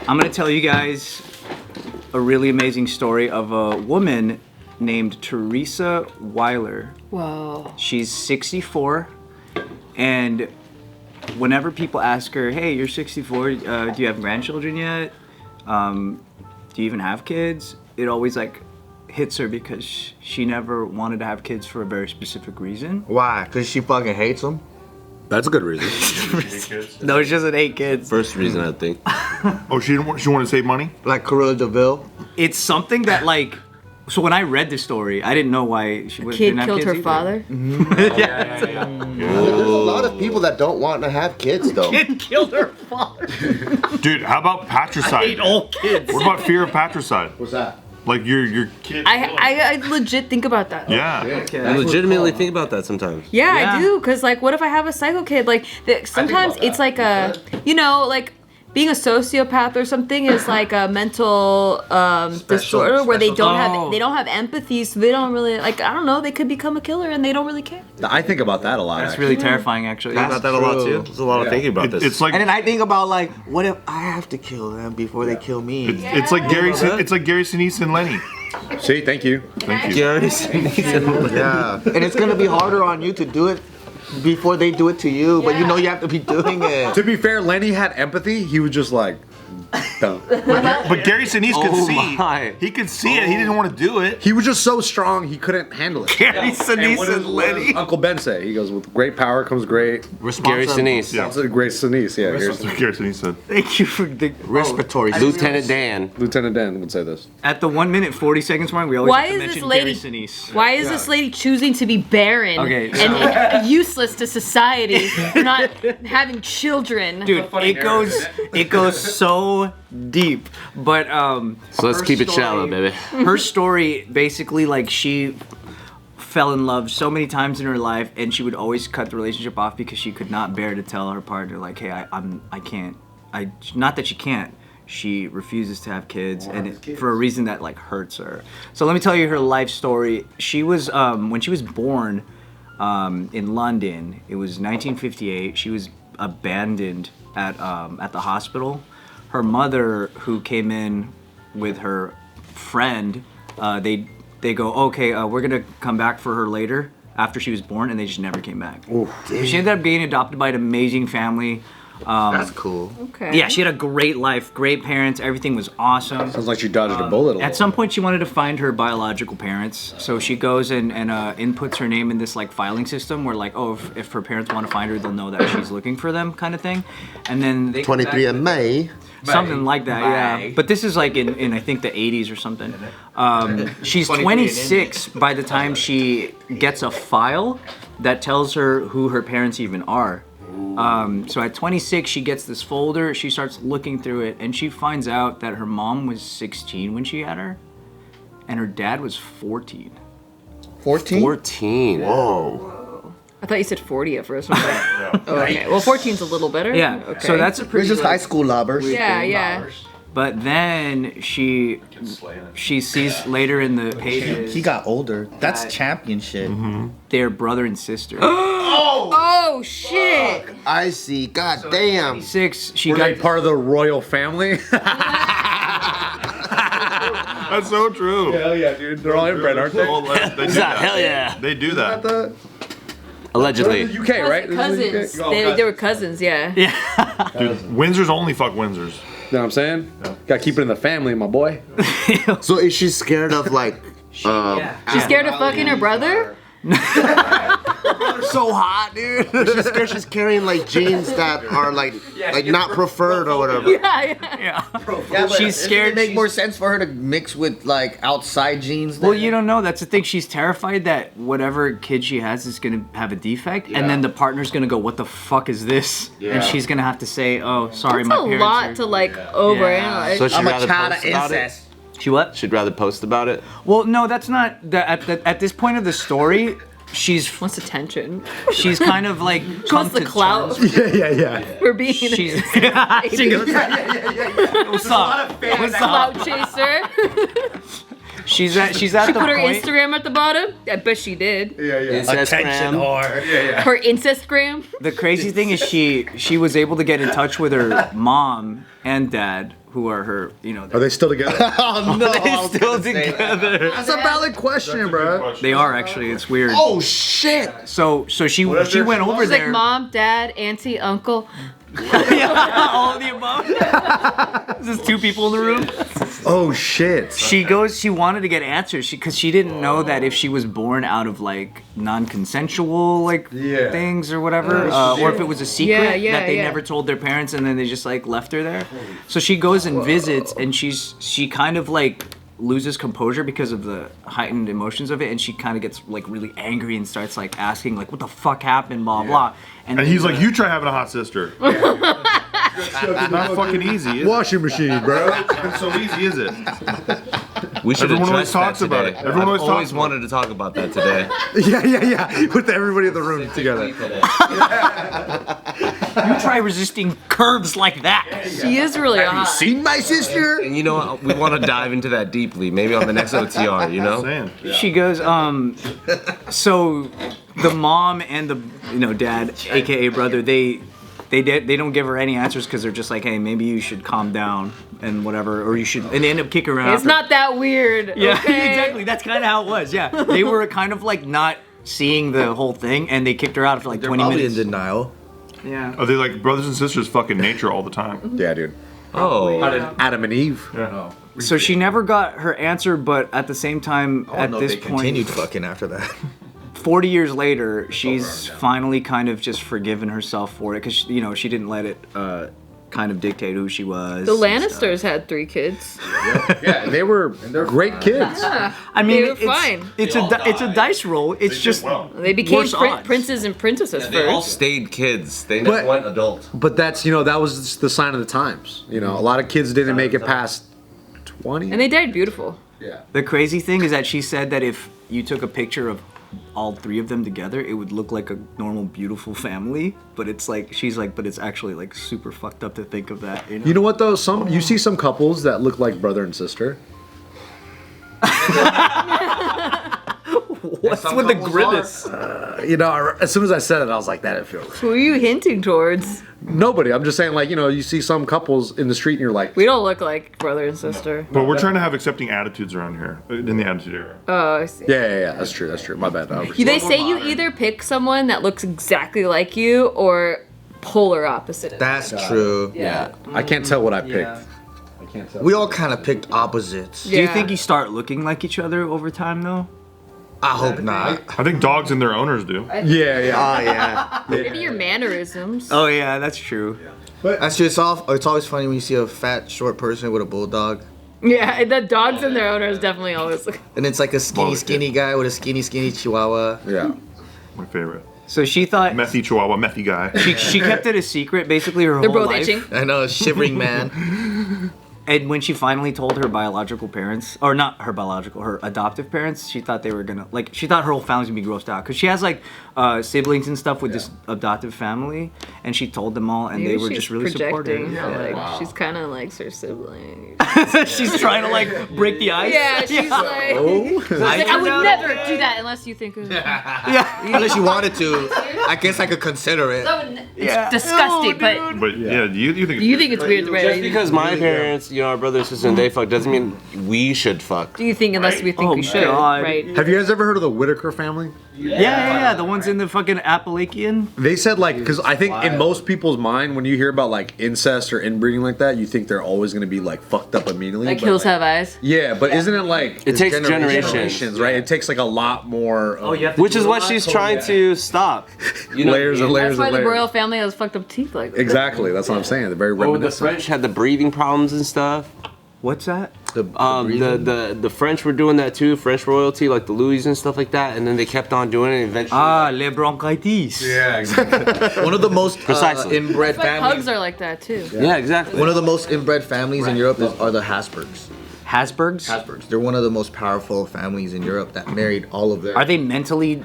I'm gonna tell you guys a really amazing story of a woman named Teresa Weiler. Whoa. She's 64, and whenever people ask her, hey, you're 64, do you have grandchildren yet? Do you even have kids? It always like hits her because she never wanted to have kids for a very specific reason. Why? Because she fucking hates them? That's a good reason. No, she doesn't hate kids. First reason, I think. Oh, she wanted to save money? Like Cruella DeVille? It's something that like, so when I read the story, I didn't know why she Kid killed her father. Yeah. There's a lot of people that don't want to have kids, though. Kid killed her father. Dude, how about patricide? I hate all kids. What about fear of patricide? What's that? Like your kid. I legit think about that. Yeah. I legitimately think about that sometimes. Yeah, Yeah. I do. Cause like, what if I have a psycho kid? Like, sometimes it's like a, you know, like being a sociopath or something is like a mental disorder where they don't have empathy, so they don't really like. I don't know. They could become a killer and they don't really care. I think about that a lot. That's really terrifying, actually. I think about that a lot too. There's a lot of thinking about this. It's like And then I think about like, what if I have to kill them before they kill me? it's like Gary. It's like Gary Sinise and Lenny. See, thank you. Thank you. Gary. Yeah. And it's gonna be harder on you to do it before they do it to you, but you know you have to be doing it. To be fair, Lenny had empathy. He was just like, dumb. But Gary Sinise could Oh see. my. He could see it. He didn't want to do it. He was just so strong, he couldn't handle it. Gary Sinise What and does Lenny. Uncle Ben say? He goes, with great power comes great. Gary Sinise. Yeah. That's a great Sinise, yeah. That's what Gary Sinise said. Thank you for the Respiratory. Lieutenant Dan. Lieutenant Dan would say this. At the 1 minute 40 seconds mark, we always Why have to is mention this lady? Gary Sinise. Why is this lady choosing to be barren Okay, and useless to society for not having children? Dude, it goes so deep. But So let's her keep it story- shallow, baby. Her story basically like she fell in love so many times in her life, and she would always cut the relationship off because she could not bear to tell her partner like, hey, I can't. Not that she can't. She refuses to have kids, for a reason that like hurts her. So let me tell you her life story. She was when she was born in London. It was 1958. She was abandoned at the hospital. Her mother, who came in with her friend, they go, okay, we're gonna come back for her later after she was born, and they just never came back. She ended up being adopted by an amazing family. That's cool. Okay. Yeah, she had a great life, great parents, everything was awesome. Sounds like she dodged a bullet a At little. some point, she wanted to find her biological parents, so she goes and inputs her name in this like filing system where like, oh, if her parents want to find her, they'll know that she's looking for them, kind of thing. And then they 23 and May. something like that, yeah. But this is like in I think the 80s or something. She's 26 by the time she gets a file that tells her who her parents even are. So at 26, she gets this folder. She starts looking through it, and she finds out that her mom was 16 when she had her, and her dad was 14. 14? 14. Whoa. I thought you said 40 at first. Oh, okay. Well, 14's a little better. Yeah. Okay. So that's a We're pretty. just good- high school lovers. Yeah. But then she sees later in the pages He got older. That's That- champion shit. their brother and sister. Oh shit! I see. God damn. 6. She Were got they part of the royal family? That's so true. Hell yeah, dude. They're all inbred, aren't they? They do that. Hell yeah. They do that. Allegedly. UK, right? Cousins. They were cousins. Yeah. Dude, Windsors only fuck Windsors. You know what I'm saying? Gotta keep it in the family, my boy. So is she scared of like She's scared of fucking her brother. so hot, dude? She's scared she's carrying like genes that are like not preferred or whatever. Yeah. Yeah, but She's scared Does it make she's- more sense for her to mix with like outside genes? Well, then? you don't know. That's the thing. She's terrified that whatever kid she has is gonna have a defect, and then the partner's gonna go, "What the fuck is this?" And she's gonna have to say, "Oh, sorry, That's my a parents." lot to like overanalyze. So she'd I'm a rather child of post about it? incest. She what? She'd rather post about it? Well, no, that's not. At this point of the story, she's Wants attention. she's kind of like She come wants the to clout terms- Yeah. for being She's a she goes, what's up? What's up? clout chaser. She's at She the put her point. Instagram at the bottom. I bet she did. Attention whore. Her Instagram. The crazy thing is she was able to get in touch with her mom and dad, who are her, you know. Are they still together? Oh no! They still together. That's a valid question, bro. They are actually. It's weird. Oh shit! So she went over It's there. like mom, dad, auntie, uncle. Yeah, all of the above. There's 2 people in the room. Oh shit! She wanted to get answers because she didn't know that if she was born out of like non-consensual like things or whatever, or if it was a secret that they never told their parents and then they just like left her there. So she goes and visits, and she kind of like loses composure because of the heightened emotions of it, and she kind of gets like really angry and starts like asking like what the fuck happened, blah blah. And he's like, you try having a hot sister. It's not fucking easy, is it? Washing machine, bro. It's so easy, is it? We should Everyone always address talks that about today. it. Everyone I've always always talks about wanted to talk about that today. Yeah. With everybody in the room together. You try resisting curves like that. She is really hot. Seen my sister? And you know what? We want to dive into that deeply. Maybe on the next OTR, you know? Saying. She goes, so the mom and the dad, aka brother, they don't give her any answers because they're just like, hey, maybe you should calm down and whatever, or you should, and they end up kicking her out. It's not that weird. Yeah, okay? exactly. That's kind of how it was. Yeah, they were kind of like not seeing the whole thing, and they kicked her out for like 20 Probably minutes. in denial. Yeah. Are they like brothers and sisters fucking nature all the time? Yeah, dude. Oh. Adam and Eve. Yeah. So she never got her answer, but at the same time, Oh, at no, this they point, continued fucking after that. 40 years later, she's finally kind of just forgiven herself for it because she didn't let it kind of dictate who she was. The and stuff. Lannisters had 3 kids. Yeah, they were great kids. I mean, They were fine. It's a dice roll. It's just They became worse odds. princes and princesses They all first. stayed kids. They never But- went adult. But that's that was the sign of the times. A lot of kids didn't make it past 20. And they died beautiful. The crazy thing is that she said that if you took a picture of all 3 of them together, it would look like a normal, beautiful family. But it's like but it's actually like super fucked up to think of that. You know what though? You see some couples that look like brother and sister. What's with the grimace? As soon as I said it, I was like, that didn't feel right. Who are you hinting towards? Nobody. I'm just saying, like, you see some couples in the street and you're like, We don't look like brother and sister. But we're trying to have accepting attitudes around here in the attitude era. Oh, I see. yeah. That's true. My bad. They say you either pick someone that looks exactly like you or polar opposite. That's true. Yeah. I can't tell what I picked. Yeah. I can't tell. We all kind of picked opposites. Do you Yeah. think you start looking like each other over time, though? I hope not. I think dogs and their owners do. Yeah. Oh yeah. Maybe your mannerisms. Oh yeah, that's true. That's just off. It's always funny when you see a fat, short person with a bulldog, Yeah, the dogs and their owners definitely always look. and it's like a skinny guy with a skinny chihuahua. Yeah. My favorite. So she thought Methy Chihuahua, methy guy. she kept it a secret basically her They're whole both life. itching. I know, shivering man. And when she finally told her biological parents, or not her biological, her adoptive parents, she thought they were gonna, she thought her whole family was gonna be grossed out. Because she has, siblings and stuff with this adoptive family. And she told them all, and Maybe they were she's just really projecting. supportive. She's kind of likes her sibling. She's trying to, break the ice. Yeah, she's like. I would never do that unless you think of. Unless you wanted to, I guess I could consider it. It's disgusting, but But yeah, you think you think it's weird, right? Just because my parents, our brother and sister, and they fuck doesn't mean we should fuck. Do you think unless we think Oh, we should, God. right? Have you guys ever heard of the Whitaker family? Yeah, the ones in the fucking Appalachian. They said because I think in most people's mind, when you hear about incest or inbreeding like that, you think they're always going to be fucked up immediately. Like but, hills have eyes. Yeah, but isn't it It takes generations. right? It takes a lot more. Which is what she's trying to stop. Layers and layers That's why and the layers. royal family has fucked up teeth like that. Exactly, that's what I'm saying. They're very Oh, the reminiscent. French had the breathing problems and stuff. What's that? The French were doing that too, French royalty, like the Louis and stuff like that, and then they kept on doing it and eventually. Les bronchitis. Yeah, exactly. One of the most Precisely. inbred Like families. hugs are like that too. Yeah, exactly. One of the most inbred families in Europe are the Habsburgs. Habsburgs? Habsburgs. They're one of the most powerful families in Europe that married all of their. Are they mentally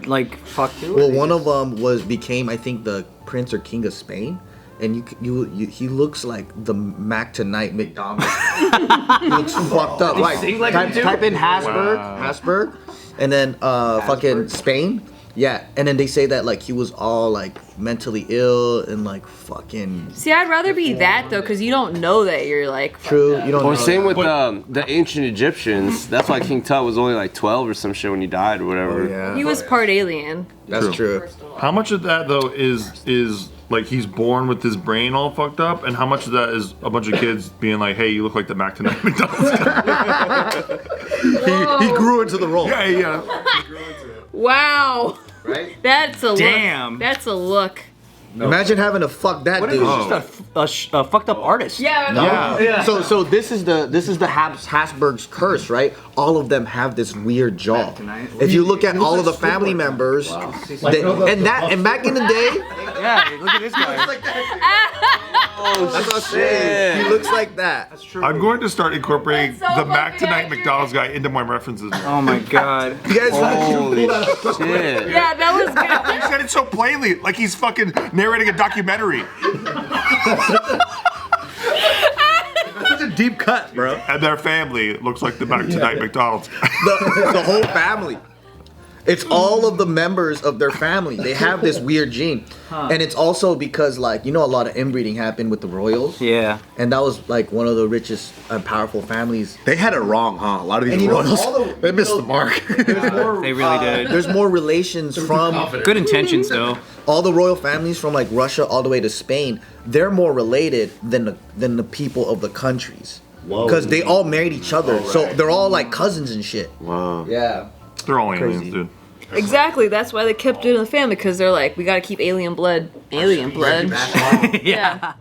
fucked? Well, one of them became I think the Prince or King of Spain, and he looks like the Mac tonight McDonald. He looks fucked up. sing like him too? Type in Habsburg, Wow. Habsburg, and then fucking Spain, Yeah, and then they say that like he was all like mentally ill and like fucking See, I'd rather be that though, because you don't know that you're like. true. You don't Or know. same with the ancient Egyptians. That's why King Tut was only like 12 or some shit when he died or whatever. Yeah, He was part alien. that's true. How much of that though is like he's born with his brain all fucked up, and how much of that is a bunch of kids being like, "Hey, you look like the Mac tonight McDonald's guy." He grew into the role. Yeah. Wow. Right? That's a Damn. look. That's a look. Imagine having to fuck that What if dude. he's just a fucked up artist? Yeah. Yeah. So this is the Habsburg's curse, right? All of them have this weird jaw. If you look at all of the family members, and back in the day, Yeah, look at this guy. that's what I'm saying. He looks like that. That's true. I'm going to start incorporating That's so the Mac fucking tonight accurate. McDonald's guy into my references. Oh my god. You guys Holy shit. Yeah, that was good. He said it so plainly, like he's fucking narrating a documentary. That's such a deep cut, bro. And their family looks like the Mac tonight McDonald's. the whole family. It's all of the members of their family. They have this weird gene. And it's also because, like, you know, a lot of inbreeding happened with the royals. Yeah. And that was, like, one of the richest and powerful families. They had it wrong, huh? A lot of these And you know, royals, all the- they missed the mark. There's more, They really did. There's more relations from Good intentions though. all the royal families from, like, Russia all the way to Spain. They're more related than the people of the countries. Because they all married each other. So they're all, like, cousins and shit. Wow. Yeah. They're all Crazy. aliens, dude. Exactly. That's why they kept it in the family, because they're like, we gotta keep alien blood. Alien blood. Yeah.